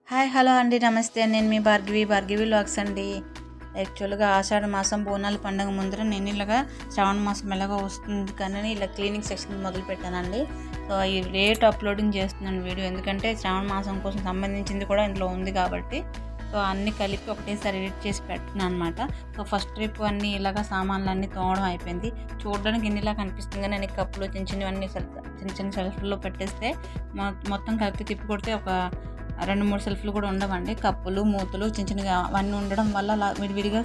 Hi hello అండి, నమస్తే. నేను మీ భార్గవి వ్లాగ్స్ అండి. యాక్చువల్గా ఆషాఢ మాసం బోనాల పండుగ ముందర నేను ఇలాగా శ్రావణ మాసం ఎలాగో వస్తుంది కానీ ఇలా క్లీనింగ్ సెక్షన్ మొదలు పెట్టానండి. సో ఈ రేట్ అప్లోడింగ్ చేస్తున్నాను వీడియో, ఎందుకంటే శ్రావణ మాసం కోసం సంబంధించింది కూడా ఇంట్లో ఉంది కాబట్టి సో అన్నీ కలిపి ఒకటేసారి ఎడిట్ చేసి పెడుతున్నాను అనమాట. సో ఫస్ట్ ట్రిప్ అన్నీ ఇలాగ సామాన్లు అన్నీ తోమడం అయిపోయింది. చూడడానికి ఇన్నిలా కనిపిస్తుంది కానీ నేను కప్పులు చిన్న చిన్న షెల్ఫ్లో పెట్టేస్తే మొత్తం కలిపి తిప్పి కొడితే ఒక 2-3 సెల్ఫ్లు కూడా ఉండవండి. కప్పులు మూతలు చిన్న చిన్నగా అవన్నీ ఉండడం వల్ల అలా విడివిడిగా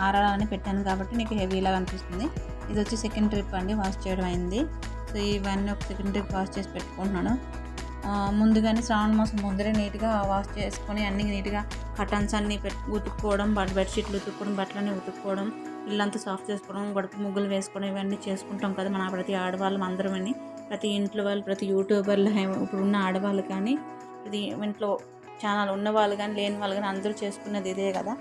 ఆరాలని పెట్టాను కాబట్టి నీకు హెవీలాగా అనిపిస్తుంది. ఇది వచ్చి సెకండ్ ట్రిప్ అండి, వాష్ చేయడం అయింది. సో ఇవన్నీ ఒక సెకండ్ ట్రిప్ వాష్ చేసి పెట్టుకుంటున్నాను. ముందుగానే శ్రావణ మాసం ముందరే నీట్గా వాష్ చేసుకొని అన్నీ నీట్గా కటన్స్ అన్నీ ఉతుక్కోవడం, బెడ్షీట్లు ఉతుక్కోవడం, బట్టలన్నీ ఉతుక్కోవడం, ఇల్లంతా సాఫ్ట్ చేసుకోవడం, గడప ముగ్గులు వేసుకోవడం ఇవన్నీ చేసుకుంటాం కదా మన ప్రతి ఆడవాళ్ళం అందరం. ప్రతి ఇంట్లో వాళ్ళు, ప్రతి యూట్యూబర్లు, ఇప్పుడున్న ఆడవాళ్ళు కానీ, ఇది ఇంట్లో ఛానల్ ఉన్న వాళ్ళు కానీ లేని వాళ్ళు కానీ అందరూ చేసుకున్నది ఇదే కదా.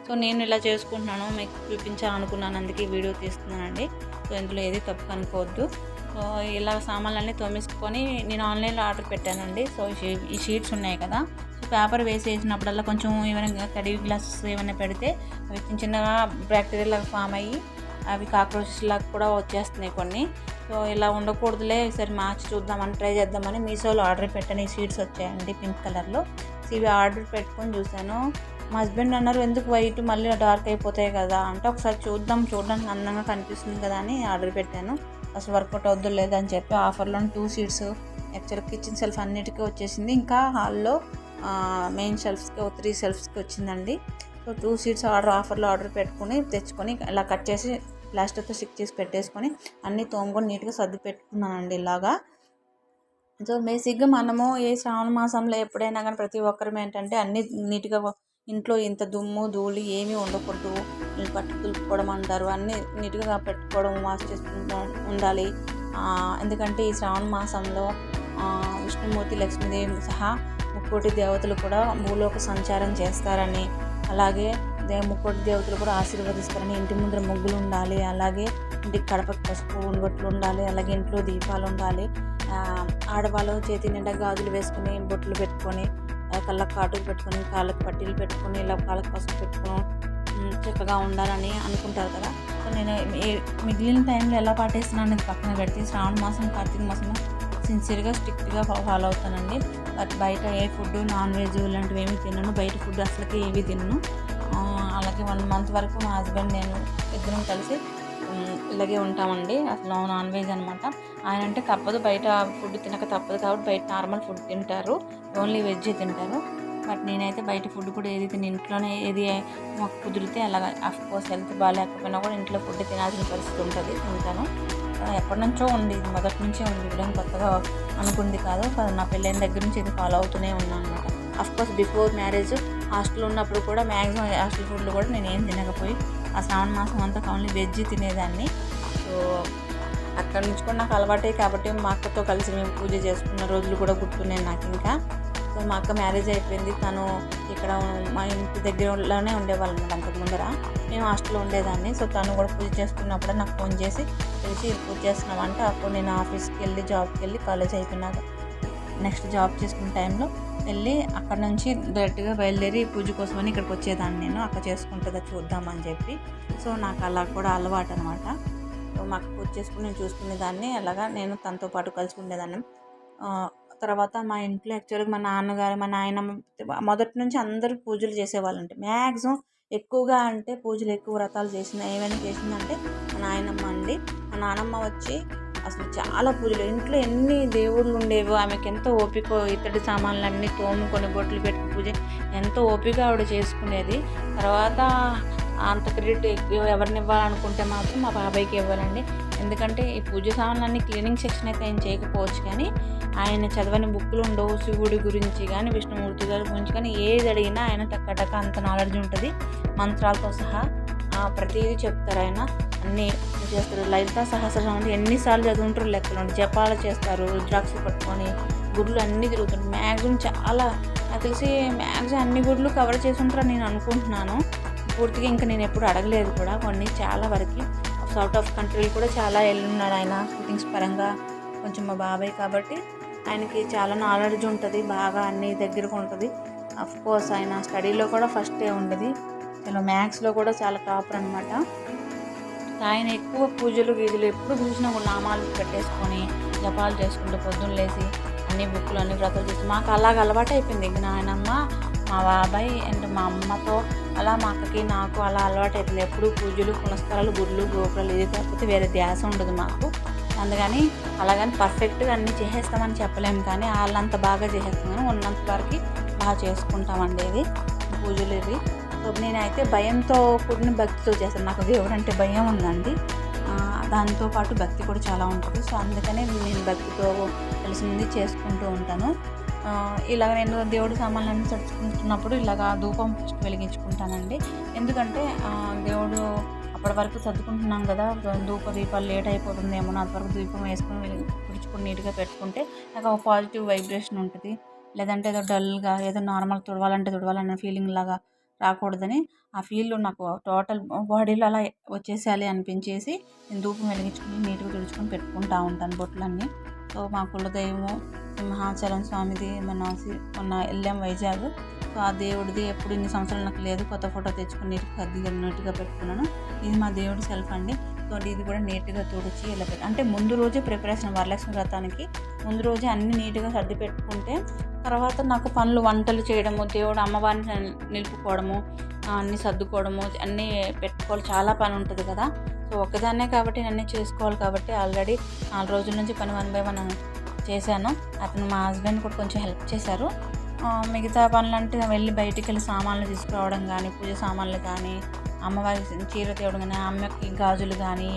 సో నేను ఇలా చేసుకుంటున్నాను, మీకు చూపించాలనుకున్నాను, అందుకే వీడియో తీస్తున్నానండి. సో ఇందులో ఏది తప్పు అనుకోవద్దు. సో ఇలా సామాన్లన్నీ తోమేసుకొని నేను ఆన్లైన్లో ఆర్డర్ పెట్టానండి. సో ఈ షీట్స్ ఉన్నాయి కదా, సో పేపర్ వేసేసినప్పుడల్లా కొంచెం ఏమైనా తడి గ్లాసెస్ ఏమైనా పెడితే అవి చిన్న చిన్నగా బ్యాక్టీరియాలాగా ఫామ్ అయ్యి అవి కాక్రోచెస్ లాగా కూడా వచ్చేస్తున్నాయి కొన్ని. సో ఇలా ఉండకూడదులే, ఈసారి మార్చి చూద్దామని ట్రై చేద్దామని మీషోలో ఆర్డర్ పెట్టాను. ఈ షీట్స్ వచ్చాయండి పింక్ కలర్లో. సో ఇవి ఆర్డర్ పెట్టుకొని చూశాను. మా హస్బెండ్ అన్నారు, ఎందుకు వైట్ మళ్ళీ డార్క్ అయిపోతాయి కదా అంటే, ఒకసారి చూడడానికి అందంగా కనిపిస్తుంది కదా అని ఆర్డర్ పెట్టాను. అసలు వర్కౌట్ అవుద్దు లేదని చెప్పి ఆఫర్లో 2 షీట్స్ యాక్చువల్గా కిచెన్ షెల్ఫ్ అన్నిటికీ వచ్చేసింది. ఇంకా హాల్లో మెయిన్ షెల్ఫ్స్కి 3 షెల్ఫ్స్కి వచ్చిందండి. సో 2 షీట్స్ ఆఫర్లో ఆర్డర్ పెట్టుకుని తెచ్చుకొని ఇలా కట్ చేసి ప్లాస్టర్తో స్టిక్ చేసి పెట్టేసుకొని అన్నీ తోముకొని నీట్గా సర్ది పెట్టుకున్నానండి ఇలాగా. సో బేసిక్గా మనము ఏ శ్రావణ మాసంలో ఎప్పుడైనా కానీ ప్రతి ఒక్కరం ఏంటంటే అన్నీ నీట్గా ఇంట్లో ఇంత దుమ్ము ధూళి ఏమీ ఉండకూడదు, పట్టు తులుపుకోవడం అంటారు, అన్నీ నీట్గా పెట్టుకోవడం, వాష్ చేసుకుంటూ ఉండాలి. ఎందుకంటే ఈ శ్రావణ మాసంలో విష్ణుమూర్తి, లక్ష్మీదేవి సహా 3 దేవతలు కూడా భూలోక సంచారం చేస్తారని, అలాగే ముక్కోటి దేవతలు కూడా ఆశీర్వదిస్తారని, ఇంటి ముందర ముగ్గులు ఉండాలి, అలాగే ఇంటికి కడపకి పసుపు బొట్లు ఉండాలి, అలాగే ఇంట్లో దీపాలు ఉండాలి. ఆడవాళ్ళు చేతి నిండా గాజులు వేసుకుని, బొట్లు పెట్టుకొని, కళ్ళకు కాటుకు పెట్టుకొని, కాళ్ళకు పట్టీలు పెట్టుకొని, ఇలా కాళ్ళకు పసుపు పెట్టుకొని చక్కగా ఉండాలని అనుకుంటారు కదా. సో నేను మిగిలిన టైంలో ఎలా పాటిస్తున్నాను పక్కన పెడితే శ్రావణ మాసం, కార్తీక మాసం సిన్సియర్గా స్ట్రిక్ట్గా ఫాలో అవుతానండి. బట్ బయట ఏ ఫుడ్, నాన్ వెజ్ ఇలాంటివి ఏమీ తినను. బయట ఫుడ్ అసలుకి ఏవి తినను. అలాగే 1 మంత్ వరకు మా హస్బెండ్ నేను ఇద్దరం కలిసి ఇలాగే ఉంటామండి. అసలు నాన్ వెజ్ అనమాట. ఆయన అంటే తప్పదు, బయట ఫుడ్ తినక తప్పదు కాబట్టి బయట నార్మల్ ఫుడ్ తింటారు, ఓన్లీ వెజ్ తింటారు. బట్ నేనైతే బయట ఫుడ్ కూడా ఏది తిని ఇంట్లోనే ఏది మాకు కుదిరితే అలాగా, అఫ్కోర్స్ హెల్త్ బాగాలేకపోయినా కూడా ఇంట్లో ఫుడ్ తినాల్సిన పరిస్థితి ఉంటుంది, తింటాను. ఎప్పటి నుంచో ఉంది, మొదటి నుంచే ఉంది, ఇవ్వడం కొత్తగా అనుకుంది కాదు. నా పెళ్ళైన దగ్గర నుంచి ఇది ఫాలో అవుతూనే ఉన్నాను అనమాట. అఫ్కోర్స్ బిఫోర్ మ్యారేజ్ హాస్టల్ ఉన్నప్పుడు కూడా మ్యాక్సిమం హాస్టల్ ఫుడ్లు కూడా నేను ఏం తినకపోయి ఆ శ్రావణ మాసం అంతా ఓన్లీ వెజ్ తినేదాన్ని. సో అక్కడి నుంచి కూడా నాకు అలవాటే కాబట్టి మా అక్కతో కలిసి మేము పూజ చేసుకున్న రోజులు కూడా గుర్తున్నాయి నాకు ఇంకా. సో మా అక్క మ్యారేజ్ అయిపోయింది, తను ఇక్కడ మా ఇంటి దగ్గరలోనే ఉండేవాళ్ళు అనమాట. అంతకు ముందర మేము హాస్టల్లో ఉండేదాన్ని. సో తను కూడా పూజ చేసుకున్నప్పుడు నాకు ఫోన్ చేసి తెలిసి పూజ చేస్తున్నామంటే, అప్పుడు నేను ఆఫీస్కి వెళ్ళి, జాబ్కి వెళ్ళి, కాలేజ్ అయిపోయినాక నెక్స్ట్ జాబ్ చేసుకున్న టైంలో వెళ్ళి అక్కడ నుంచి డైరెక్ట్గా బయలుదేరి పూజ కోసమని ఇక్కడికి వచ్చేదాన్ని. నేను అక్కడ చేసుకుంటుందా చూద్దామని చెప్పి. సో నాకు అలా కూడా అలవాటు అనమాట. సో మాకు పూజ చేసుకుని నేను చూసుకునేదాన్ని, అలాగా నేను తనతో పాటు కలిసి ఉండేదాన్ని. తర్వాత మా ఇంట్లో యాక్చువల్గా మా నాన్నగారు, మా నాయనమ్మ మొదటి నుంచి అందరూ పూజలు చేసేవాళ్ళంటే, మ్యాక్సిమం ఎక్కువగా అంటే పూజలు ఎక్కువ వ్రతాలు ఏమైనా చేసిందంటే మా నాయనమ్మ అండి. మా నానమ్మ వచ్చి అసలు చాలా పూజలు, ఇంట్లో ఎన్ని దేవుళ్ళు ఉండేవో ఆమెకి ఎంతో ఓపిక, ఇత్తడి సామాన్లన్నీ తోముకొని బొట్లు పెట్టి పూజ ఎంతో ఓపిక ఆవిడ చేసుకునేది. తర్వాత అంత క్రెడిట్ ఎవరిని ఇవ్వాలనుకుంటే మాత్రం మా బాబాయ్కి ఇవ్వాలండి. ఎందుకంటే ఈ పూజ సామాన్లన్నీ క్లీనింగ్ సెక్షన్ అయితే ఆయన చేయకపోవచ్చు కానీ, ఆయన చదవని బుక్కులు ఉండవు శివుడి గురించి కానీ, విష్ణుమూర్తి గారి గురించి కానీ, ఏది అడిగినా ఆయన టక్క అంత నాలెడ్జ్ ఉంటుంది, మంత్రాలతో సహా ప్రతిదీ చెప్తారు. ఆయన అన్నీ చేస్తారు. లలితా సహస్రనామం అంటే ఎన్నిసార్లు చదువుంటారు లెక్కలు, జపాలు చేస్తారు, రుద్రాక్ష పట్టుకొని గుడ్లు అన్నీ తిరుగుతుంటారు. మ్యాక్సిమం చాలా నాకు తెలిసి మ్యాక్సిమం అన్ని గుడ్లు కవర్ చేసి ఉంటారని నేను అనుకుంటున్నాను. పూర్తిగా ఇంకా నేను ఎప్పుడు అడగలేదు కూడా. కొన్ని చాలా వరకు అవుట్ ఆఫ్ కంట్రీలు కూడా చాలా వెళ్ళున్నాడు ఆయన షూటింగ్స్ పరంగా. కొంచెం మా బాబాయ్ కాబట్టి ఆయనకి చాలా నాలెడ్జ్ ఉంటుంది, బాగా అన్ని దగ్గరకు ఉంటుంది. కోర్స్ ఆయన స్టడీలో కూడా ఫస్టే ఉండేది, చాలా మ్యాథ్స్లో కూడా చాలా టాపర్ అనమాట. ఆయన ఎక్కువ పూజలు గీజులు ఎప్పుడు చూసినా కూడా నామాలు పెట్టేసుకొని జపాలు చేసుకుంటూ పొద్దున్న లేచి అన్ని బుక్కులు అన్ని వ్రతాలు చేసి మాకు అలాగ అలవాటు అయిపోయింది. ఇంక నాయనమ్మ మా బాబాయ్ అండ్ మా అమ్మతో అలా మా అక్కకి నాకు అలా అలవాటు అయిపోయింది. ఎప్పుడు పూజలు పునస్కారాలు గుడ్లు గోపురాలు ఇది కాకపోతే వేరే ధ్యాస ఉండదు మాకు. అందుకని అలాగని పర్ఫెక్ట్గా అన్నీ చేసేస్తామని చెప్పలేము, కానీ వాళ్ళంత బాగా చేసేస్తాం, కానీ ఉన్నంత వరకు బాగా చేసుకుంటామండి ఇది పూజలు ఇది. సో నేనైతే భయంతో కూడిన భక్తితో చేస్తాను. నాకు దేవుడు అంటే భయం ఉందండి, దాంతోపాటు భక్తి కూడా చాలా ఉంటుంది. సో అందుకనే నేను భక్తితో తెలిసింది చేసుకుంటూ ఉంటాను. ఇలాగ నేను దేవుడి సామాన్లన్నీ సర్దుకుంటున్నప్పుడు ఇలాగ ధూపం ఫస్ట్ వెలిగించుకుంటానండి. ఎందుకంటే దేవుడు అప్పటి వరకు సర్దుకుంటున్నాం కదా, ధూప దీపాలు లేట్ అయిపోతుందేమో, అంతవరకు దీపం వేసుకొని తుడుచుకొని నీట్గా పెట్టుకుంటే నాకు ఒక పాజిటివ్ వైబ్రేషన్ ఉంటుంది. లేదంటే ఏదో డల్గా ఏదో నార్మల్ తుడవాలనే ఫీలింగ్ లాగా రాకూడదని, ఆ ఫీల్ నాకు టోటల్ బాడీలో అలా వచ్చేసేయాలి అనిపించేసి నేను ధూపం వెలిగించుకుని నీట్గా తుడుచుకొని పెట్టుకుంటూ ఉంటాను బొట్లన్నీ. సో మా కులదైవం సింహాచలం స్వామిది మొన్న వెళ్ళాం వైజాగ్. సో ఆ దేవుడిది ఎప్పుడు ఇన్ని సంవత్సరాలు నాకు లేదు, కొత్త ఫోటో తెచ్చుకుని నీట్గా పెట్టుకున్నాను. ఇది మా దేవుడి సెల్ఫ్ అండి. సో ఇది కూడా నీట్గా తుడిచి ఇలా అంటే ముందు రోజే ప్రిపరేషన్, వరలక్ష్మి వ్రతానికి ముందు రోజే అన్నీ నీట్గా సర్ది పెట్టుకుంటే తర్వాత నాకు పనులు వంటలు చేయడము, దేవుడు అమ్మవారిని నిలుపుకోవడము, అన్నీ సర్దుకోవడము, అన్నీ పెట్టుకోవాలి, చాలా పని ఉంటుంది కదా. సో ఒక్కదాన్నే కాబట్టి అన్నీ చేసుకోవాలి కాబట్టి ఆల్రెడీ 4 రోజుల నుంచి పని 1 by 1 చేశాను. అతను మా హస్బెండ్ కూడా కొంచెం హెల్ప్ చేశారు. మిగతా పనులంటే వెళ్ళి బయటికి వెళ్ళి సామాన్లు తీసుకురావడం కానీ, పూజ సామాన్లు కానీ, అమ్మవారికి చీర తేవడం కానీ, అమ్మకి గాజులు కానీ,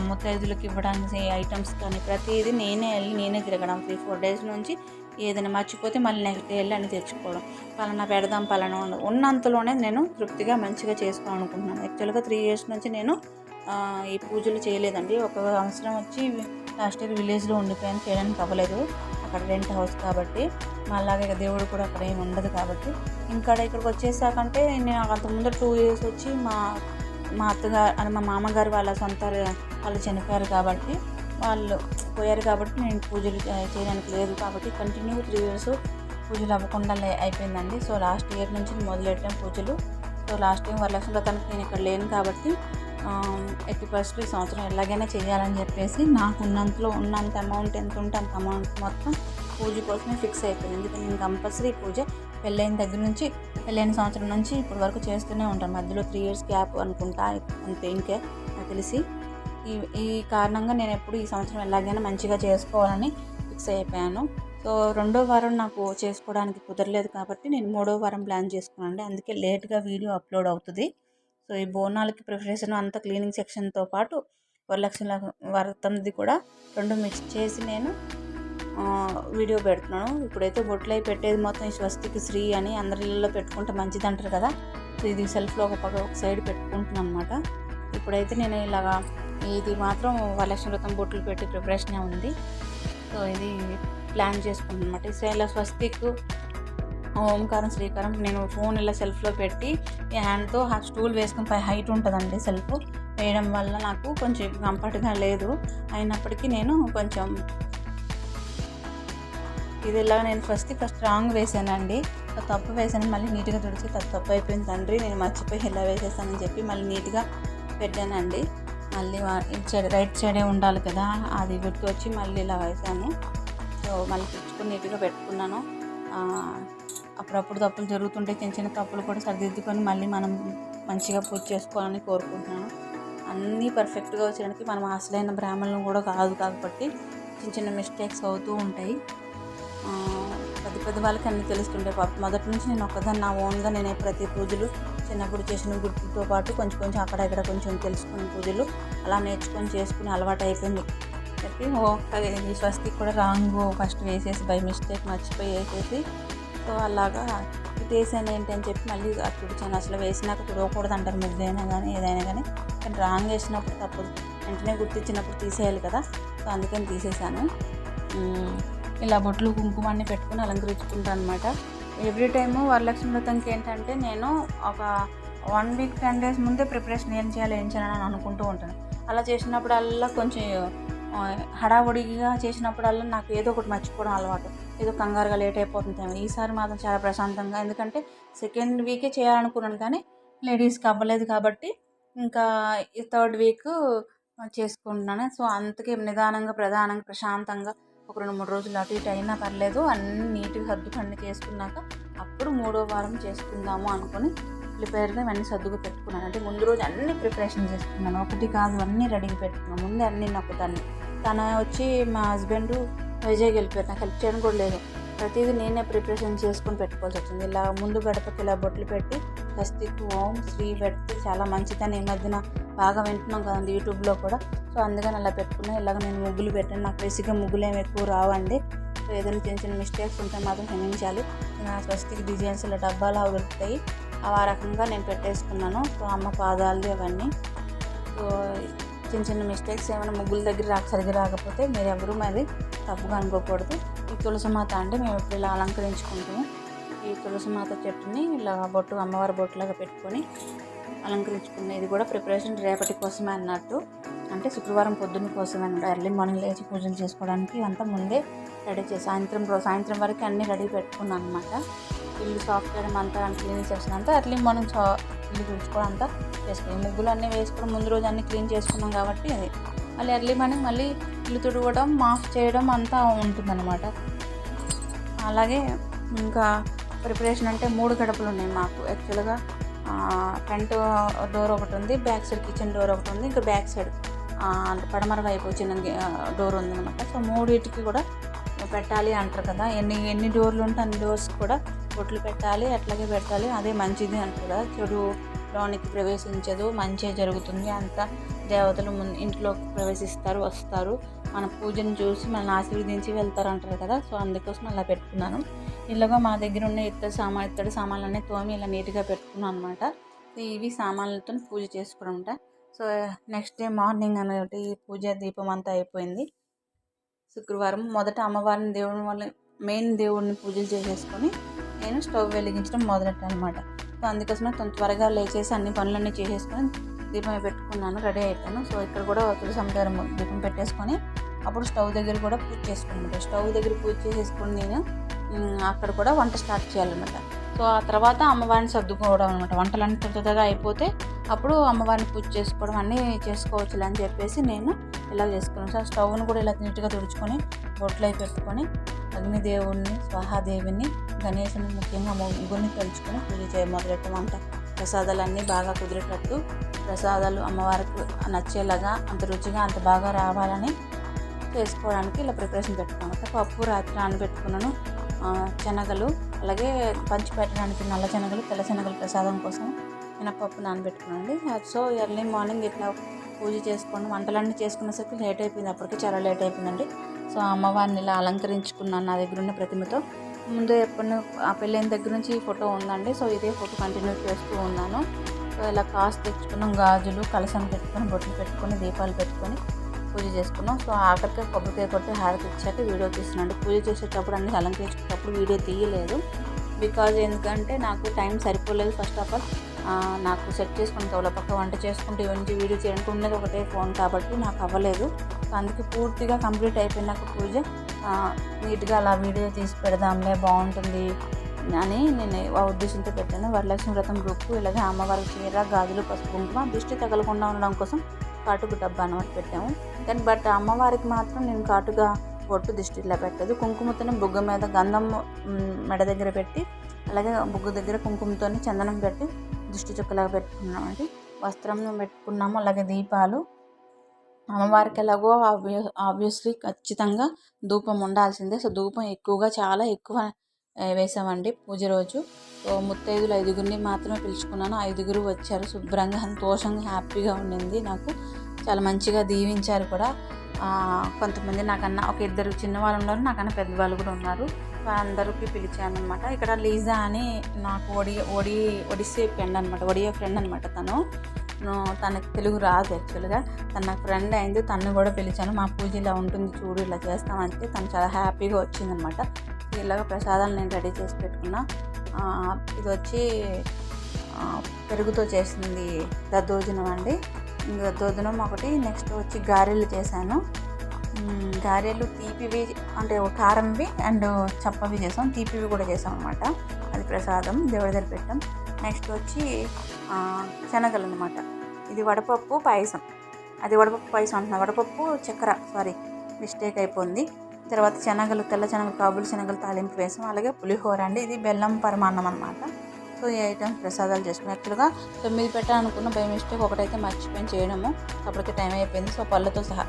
ముత్తైదులకు ఇవ్వడానికి ఐటమ్స్ కానీ ప్రతిదీ నేనే తిరగడం. 3-4 డేస్ నుంచి ఏదైనా మర్చిపోతే మళ్ళీ నెక్స్ట్ డే వెళ్ళి అన్నీ తెచ్చుకోవడం, పలానా పెడదాం పలానా ఉన్నంతలోనే నేను తృప్తిగా మంచిగా చేసుకోవాలనుకుంటున్నాను. యాక్చువల్గా 3 years నుంచి నేను ఈ పూజలు చేయలేదండి. ఒక సంవత్సరం వచ్చి లాస్ట్ ఇయర్ విలేజ్లో ఉండిపోయాను, చేయడానికి అవ్వలేదు, అక్కడ రెంట్ హౌస్ కాబట్టి. అలాగే దేవుడు కూడా అక్కడ ఏమి ఉండదు కాబట్టి ఇక్కడికి వచ్చేసాకంటే నేను అంతకుముందు 2 years వచ్చి మా అత్తగారు మా మామగారు వాళ్ళ సొంత వాళ్ళు చనిపోయారు కాబట్టి, వాళ్ళు పోయారు కాబట్టి నేను పూజలు చేయడానికి లేదు కాబట్టి కంటిన్యూ 3 years పూజలు అవ్వకుండా అయిపోయిందండి. సో లాస్ట్ ఇయర్ నుంచి మొదలెట్టాం పూజలు. సో లాస్ట్ టైం వరలక్ష్మి వ్రతానికి నేను ఇక్కడ లేను కాబట్టి 80% ఈ సంవత్సరం ఎలాగైనా చేయాలని చెప్పేసి నాకు ఉన్నంత అమౌంట్ ఎంత ఉంటే అంత అమౌంట్ మొత్తం పూజ కోసమే ఫిక్స్ అయిపోయింది. ఎందుకంటే నేను కంపల్సరీ పూజ పెళ్ళైన దగ్గర నుంచి పెళ్ళైన సంవత్సరం నుంచి ఇప్పటి వరకు చేస్తూనే ఉంటాను. మధ్యలో 3 years గ్యాప్ అనుకుంటా అంతే, ఇంకే నాకు తెలిసి. ఈ కారణంగా నేను ఎప్పుడు ఈ సంవత్సరం ఎలాగైనా మంచిగా చేసుకోవాలని ఫిక్స్ అయిపోయాను. సో 2వ వారం నాకు చేసుకోవడానికి కుదరలేదు కాబట్టి నేను 3వ వారం ప్లాన్ చేసుకున్నాను. అందుకే లేట్గా వీడియో అప్లోడ్ అవుతుంది. సో ఈ బోనాలకి ప్రిపరేషన్ అంతా క్లీనింగ్ సెక్షన్తో పాటు వరలక్ష్మి వ్రతంది కూడా 2 మిక్స్ చేసి నేను వీడియో పెడుతున్నాను. ఇప్పుడైతే బొట్లు అయి పెట్టేది మొత్తం ఈ స్వస్తికి శ్రీ అని అందరి ఇళ్ళలో పెట్టుకుంటే మంచిది అంటారు కదా. సో ఇది సెల్ఫ్లో ఒక సైడ్ పెట్టుకుంటున్నాను అనమాట. ఇప్పుడైతే నేను ఇలాగా ఇది మాత్రం వరలక్ష్మి వ్రతం బొట్లు పెట్టి ప్రిపరేషనే ఉంది. సో ఇది ప్లాన్ చేసుకుంటాను అనమాట. ఇలా స్వస్తిక్ ఓంకారం శ్రీకారం నేను ఫోన్ ఇలా సెల్ఫ్లో పెట్టి ఈ హ్యాండ్తో స్టూల్ వేసుకుని పై హైట్ ఉంటుందండి సెల్ఫ్ వేయడం వల్ల నాకు కొంచెం కంఫర్ట్గా లేదు. అయినప్పటికీ నేను కొంచెం ఇది ఇలా నేను ఫస్ట్ రాంగ్ వేసానండి, తప్పు వేసాను. మళ్ళీ నీట్గా తుడిచి తప్పు అయిపోయింది తండ్రి, నేను మర్చిపోయి ఇలా వేసేసానని చెప్పి మళ్ళీ నీట్గా పెట్టానండి. మళ్ళీ రైట్ సైడే ఉండాలి కదా, అది గుర్తొచ్చి మళ్ళీ ఇలా వేసాను. సో మళ్ళీ తెచ్చుకొని నీట్గా పెట్టుకున్నాను. అప్పుడప్పుడు తప్పులు జరుగుతుంటే చిన్న తప్పులు కూడా సరిదిద్దుకొని మళ్ళీ మనం మంచిగా పూజ చేసుకోవాలని కోరుకుంటున్నాను. అన్నీ పర్ఫెక్ట్గా వచ్చేయడానికి మనం అసలైన బ్రాహ్మణులు కూడా కాదు కాబట్టి చిన్న మిస్టేక్స్ అవుతూ ఉంటాయి. పెద్ద వాళ్ళకి అన్నీ తెలుస్తుంటాయి. మొదటి నుంచి నేను ఒక్కదాన్ని నా ఓన్గా నేను ప్రతి పూజలు చిన్నప్పుడు చేసిన గుర్తుతో పాటు కొంచెం అక్కడ ఇక్కడ కొంచెం తెలుసుకున్న పూజలు అలా నేర్చుకొని చేసుకుని అలవాటు అయిపోయింది. చెప్పి ఈ స్వస్తికి కూడా రాంగ్ ఫస్ట్ వేసేసి బై మిస్టేక్ మర్చిపోయి వేసేసి, సో అలాగా ఇది వేసాను ఏంటి అని చెప్పి మళ్ళీ తుడిచాను. అసలు వేసినాక తుడవకూడదు అంటారు, ముద్దైనా కానీ ఏదైనా కానీ రాంగ్ వేసినప్పుడు తప్పదు, వెంటనే గుర్తించినప్పుడు తీసేయాలి కదా. సో అందుకని తీసేసాను. ఇలా బొట్లు కుంకుమాన్ని పెట్టుకుని అలంకరించుకుంటాను అనమాట. ఎవ్రీ టైము వరలక్ష్మి వ్రతంకి ఏంటంటే నేను ఒక 1 week 10 days ముందే ప్రిపరేషన్ ఏం చేయాలని అనుకుంటూ ఉంటాను. అలా చేసినప్పుడల్లా కొంచెం హడావుడిగా చేసినప్పుడల్లా నాకు ఏదో ఒకటి మర్చిపోవడం అలవాటు. ఏదో కంగారుగా లేట్ అయిపోతుంది. ఈసారి మాత్రం చాలా ప్రశాంతంగా, ఎందుకంటే సెకండ్ వీకే చేయాలనుకున్నాను కానీ లేడీస్కి అవ్వలేదు కాబట్టి ఇంకా ఈ థర్డ్ వీక్ చేసుకుంటున్నాను. సో అందుకే నిదానంగా ప్రశాంతంగా ఒక 2-3 రోజులు అటు ఇటు అయినా పర్లేదు, అన్నీ నీట్గా సర్దుకొని చేసుకున్నాక అప్పుడు 3వ వారం చేసుకుందాము అనుకొని ప్రిపేర్గా ఇవన్నీ సర్దుకు పెట్టుకున్నాను. అంటే ముందు రోజు అన్ని ప్రిపరేషన్ చేసుకున్నాను, ఒకటి కాదు అన్నీ రెడీగా పెట్టుకున్నాను. ముందే అన్నీ నొక్కుతాను. తన వచ్చి మా హస్బెండ్ వైజాగ్ వెళ్ళిపోయారు, నాకు హెల్ప్ చేయడం కూడా లేదు. ప్రతిదీ నేనే ప్రిపరేషన్ చేసుకొని పెట్టుకోవాల్సి వచ్చింది. ఇలా ముందు గడపకి ఇలా బొట్లు పెట్టి స్వస్తిక్ ఓం శ్రీ పెడితే చాలా మంచిదని ఈ మధ్యన బాగా వింటున్నాం కదండి యూట్యూబ్లో కూడా. సో అందుకని అలా పెట్టుకున్నాను. ఇలాగ నేను ముగ్గులు పెట్టాను. నాకు బేసిక్గా ముగ్గులు ఏమి ఎక్కువ రావండి. సో ఏదైనా చిన్న చిన్న మిస్టేక్స్ ఉంటే మాత్రం క్షమించాలి. నా స్వస్తిక్ డిజైన్స్ ఇలా డబ్బాలు అవి దొరుకుతాయి, ఆ రకంగా నేను పెట్టేసుకున్నాను. సో అమ్మ పాదాలు అవన్నీ. సో చిన్న చిన్న మిస్టేక్స్ ఏమైనా ముగ్గుల దగ్గర సరిగ్గా రాకపోతే మీరు ఎవరు మరి తప్పుగా అనుకోకూడదు. ఈ తులసిమాత అంటే మేము ఇప్పుడు ఇలా అలంకరించుకుంటాము. ఈ తులసిమాత చెట్టుని ఇలా బొట్టు అమ్మవారి బొట్టులాగా పెట్టుకొని అలంకరించుకున్నాం. ఇది కూడా ప్రిపరేషన్ రేపటి కోసమే అన్నట్టు, అంటే శుక్రవారం పొద్దున్న కోసమే అన్నట్టు. ఎర్లీ మార్నింగ్ లేచి పూజలు చేసుకోవడానికి అంతా ముందే రెడీ చేసి సాయంత్రం వరకు అన్నీ రెడీ పెట్టుకున్నాను అనమాట. ఇల్లు సాఫ్ట్ చేయడం అంతా క్లీనింగ్ సెక్షన్ అంతా ఎర్లీ మార్నింగ్ ఇల్లు తుడుచుకోవడం అంతా చేసుకున్నాం. ముగ్గులు అన్నీ వేసుకోవడం ముందు రోజు అన్నీ క్లీన్ చేసుకున్నాం కాబట్టి అది మళ్ళీ ఎర్లీ మార్నింగ్ మళ్ళీ ఇల్లు తుడవడం మాఫ్ చేయడం అంతా ఉంటుందన్నమాట. అలాగే ఇంకా ప్రిపరేషన్ అంటే 3 గడపలు ఉన్నాయి మాకు. యాక్చువల్గా ఫ్రంట్ డోర్ ఒకటి ఉంది, బ్యాక్ సైడ్ కిచెన్ డోర్ ఒకటి ఉంది, ఇంకా బ్యాక్ సైడ్ అంటే పడమర వైపు చిన్న డోర్ ఉందన్నమాట. సో 3 కూడా పెట్టాలి అంటారు కదా, ఎన్ని డోర్లు ఉంటే అన్ని డోర్స్ కూడా బొట్లు పెట్టాలి, అట్లాగే పెట్టాలి, అదే మంచిది అంటారు కదా. చెడు లోనికి ప్రవేశించదు, మంచి జరుగుతుంది, అంతా దేవతలు ఇంట్లోకి ప్రవేశిస్తారు, వస్తారు, మన పూజను చూసి మనల్ని ఆశీర్వదించి వెళ్తారు అంటారు కదా. సో అందుకోసం అలా పెట్టుకున్నాను. ఇలాగా మా దగ్గర ఉన్న ఇత్తడి సామాన్లన్నీ తోమి ఇలా నీట్గా పెట్టుకున్నాను అనమాట. ఇవి సామాన్లతో పూజ చేసుకోవడం. సో నెక్స్ట్ డే మార్నింగ్ అనేది పూజ దీపం అంతా అయిపోయింది. శుక్రవారం మొదట అమ్మవారిని మెయిన్ దేవుడిని పూజలు చేసేసుకొని నేను స్టవ్ వెలిగించడం మొదలెట్టాను అనమాట. సో అందుకోసమే త్వరగా లేచేసి అన్ని పనులన్నీ చేసేసుకొని దీపం పెట్టుకున్నాను, రెడీ అయిపోయాను. సో ఇక్కడ కూడా తులసి అమ్మగారు దీపం పెట్టేసుకొని అప్పుడు స్టవ్ దగ్గర కూడా పూజ చేసుకున్నాను. స్టవ్ దగ్గర పూజ చేసేసుకొని నేను అక్కడ కూడా వంట స్టార్ట్ చేయాలన్నమాట. సో ఆ తర్వాత అమ్మవారిని సర్దుకోవడం అనమాట. వంటలన్నీ త్వరగా అయిపోతే అప్పుడు అమ్మవారిని పూజ చేసుకోవడం అన్నీ చేసుకోవచ్చు అని చెప్పేసి నేను ఇలా చేసుకున్నాను. సో స్టవ్ను కూడా ఇలా నీట్గా తుడుచుకొని బొట్లు పెట్టుకొని అగ్నిదేవుడిని, స్వాహాదేవిని, గణేశుని ముఖ్యంగా ముగ్గురిని తలుచుకొని పూజ మొదలెట్టమంట. ప్రసాదాలన్నీ బాగా కుదిరేటట్టు ప్రసాదాలు అమ్మవారికి నచ్చేలాగా అంత రుచిగా అంత బాగా రావాలని చేసుకోవడానికి ఇలా ప్రిపరేషన్ పెట్టుకున్నాను. పప్పు రాత్రి నానబెట్టుకున్నాను, శనగలు, అలాగే పంచి పెట్టడానికి నల్ల శనగలు, తెల్ల శనగలు ప్రసాదం కోసం మినపప్పు నానబెట్టుకున్నానండి. సో ఎర్లీ మార్నింగ్ ఇట్లా పూజ చేసుకొని వంటలన్నీ చేసుకునేసరికి లేట్ అయిపోయింది, అప్పటికే చాలా లేట్ అయిపోయిందండి. సో అమ్మవారిని ఇలా అలంకరించుకున్నాను నా దగ్గర ఉన్న ప్రతిమతో. ముందే ఎప్పుడు ఆ పెళ్ళైన దగ్గర నుంచి ఈ ఫోటో ఉందండి. సో ఇదే ఫోటో కంటిన్యూ చేస్తూ ఉన్నాను. సో ఇలా కాసు తెచ్చుకున్నాం, గాజులు, కలసం పెట్టుకొని, బొట్లు పెట్టుకొని, దీపాలు పెట్టుకొని పూజ చేసుకున్నాం. సో ఆఖరికి కొబ్బరికాయ కొట్టి హారతి ఇచ్చాక వీడియో తీస్తున్నాను. పూజ చేసేటప్పుడు అన్ని అలంకరించేటప్పుడు వీడియో తీయలేదు, బికాజ్ ఎందుకంటే నాకు టైం సరిపోలేదు. ఫస్ట్ ఆఫ్ ఆల్ నాకు సెట్ చేసుకుని తోల పక్క వంట చేసుకుంటే ఇవన్నీ వీడియో చేయడానికి ఉన్నది ఒకటే ఫోన్ కాబట్టి నాకు అవ్వలేదు. సో అందుకే పూర్తిగా కంప్లీట్ అయిపోయినాక పూజ నీట్గా అలా వీడియో తీసి పెడదాంలే బాగుంటుంది అని నేను ఆ ఉద్దేశంతో పెట్టాను. వరలక్ష్మి వ్రతం గ్రూప్కు ఇలాగే అమ్మవారి చీర, గాజులు, పసుపు, కుంకుమ దిష్టి తగలకుండా ఉండడం కోసం కాటుకు డబ్బా అనమాట పెట్టాము. కానీ బట్ అమ్మవారికి మాత్రం నేను కాటుగా బొట్టు దిష్టి ఇలా పెట్టదు. కుంకుమతోనే బుగ్గ మీద గంధం మెడ దగ్గర పెట్టి, అలాగే బుగ్గ దగ్గర కుంకుమతోని చందనం పెట్టి దిష్టి చుక్కలాగా పెట్టుకున్నామండి. వస్త్రం పెట్టుకున్నాము, అలాగే దీపాలు. అమ్మవారికి ఎలాగో ఆబ్వియస్లీ ఖచ్చితంగా ధూపం ఉండాల్సిందే. సో ధూపం చాలా ఎక్కువ వేసామండి పూజ రోజు. సో ముత్తైదులు 5గురిని మాత్రమే పిలుచుకున్నాను. 5గురు వచ్చారు, శుభ్రంగా సంతోషంగా హ్యాపీగా ఉండింది. నాకు చాలా మంచిగా దీవించారు కూడా. కొంతమంది నాకన్నా ఒక 2 చిన్నవాళ్ళు ఉన్నారు, నాకన్నా పెద్దవాళ్ళు కూడా ఉన్నారు. అందరికీ పిలిచాను అనమాట. ఇక్కడ లీజా అని నాకు ఒడిస్సీ ఫ్రెండ్ అనమాట, ఒడియా ఫ్రెండ్ అనమాట. తనకు తెలుగు రాదు యాక్చువల్గా, తన నాకు ఫ్రెండ్ అయింది. తను కూడా పిలిచాను. మా పూజ ఇలా ఉంటుంది చూడు, ఇలా చేస్తామంటే తను చాలా హ్యాపీగా వచ్చిందనమాట. ఇలాగ ప్రసాదాలు నేను రెడీ చేసి పెట్టుకున్నా. ఇది వచ్చి పెరుగుతో చేసింది దద్దోజనం అండి. దద్దోజనం ఒకటి. నెక్స్ట్ వచ్చి గారెలు చేశాను. గారెలు తీపివి అంటే కారంవి అండ్ చప్పవి చేసాం, తీపివి కూడా చేసాం అనమాట. అది ప్రసాదం దేవుడి దగ్గర పెట్టాం. నెక్స్ట్ వచ్చి శనగలు అనమాట. ఇది వడపప్పు పాయసం, అది వడపప్పు పాయసం అంటున్నా, వడపప్పు చక్కెర, సారీ మిస్టేక్ అయిపోయింది. తర్వాత శనగలు, తెల్ల శనగలు, కాబులి శనగలు తాలింపు వేసాం. అలాగే పులిహోర అండి, ఇది బెల్లం పరమాన్నం అనమాట. సో ఈ ఐటమ్స్ ప్రసాదాలు చేసుకున్నాం. యాక్చువల్గా 9 పెట్టాలనుకున్న బై మిస్టేక్ ఒకటైతే మర్చిపోయి చేయడము, అప్పటికే టైం అయిపోయింది. సో పళ్ళతో సహా